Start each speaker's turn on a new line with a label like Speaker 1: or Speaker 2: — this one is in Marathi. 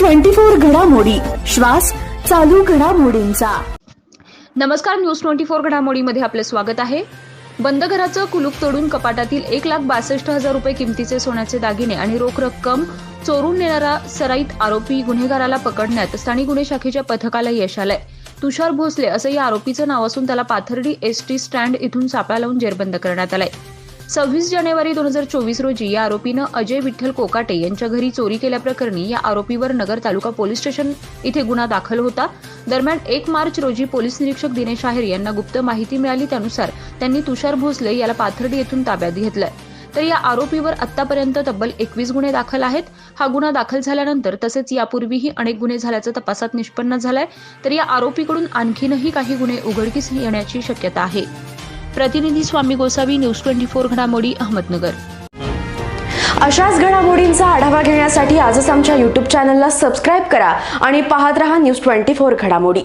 Speaker 1: 24 घडामोडी, श्वास चालू घडामोडींचा।
Speaker 2: नमस्कार, न्यूज 24 घडामोडीमध्ये आपले स्वागत आहे। बंद घराचं कुलूप तोडून कपाटातील 1,62,000 रुपये किमतीचे सोन्याचे दागिने आणि रोख रक्कम चोरून नेणारा सराईत आरोपी गुन्हेगाराला पकडण्यात स्थानिक गुन्हे शाखेच्या पथकाला यश आलंय। तुषार भोसले असं या आरोपीचं नाव असून त्याला पाथर्डी एसटी स्टँड इथून सापळा लावून जेरबंद करण्यात आलाय। 26 जानेवारी 2024 रोजी या आरोपीनं अजय विठ्ठल कोकाटे यांच्या घरी चोरी केल्याप्रकरणी या आरोपीवर नगर तालुका पोलीस स्टेशन इथे गुन्हा दाखल होता। दरम्यान 1 मार्च रोजी पोलीस निरीक्षक दिनेश आहेर यांना गुप्त माहिती मिळाली, त्यानुसार त्यांनी तुषार भोसले याला पाथर्डी येथून ताब्यात घेतलंय। तर या आरोपीवर आतापर्यंत तब्बल 21 गुन्हे दाखल आहेत। हा गुन्हा दाखल झाल्यानंतर तसेच यापूर्वीही अनेक गुन्हे झाल्याचं तपासात निष्पन्न झालंय। तर या आरोपीकडून आणखीनही काही गुन्हे उघडकीस येण्याची शक्यता आहे। प्रतिनिधी स्वामी गोसावी, न्यूज 24 घडामोडी, अहमदनगर।
Speaker 1: अशाच घडामोडींचा आढावा घेण्यासाठी आजच आमच्या YouTube चॅनलला सबस्क्राइब करा आणि पाहत रहा न्यूज 24 घडामोडी।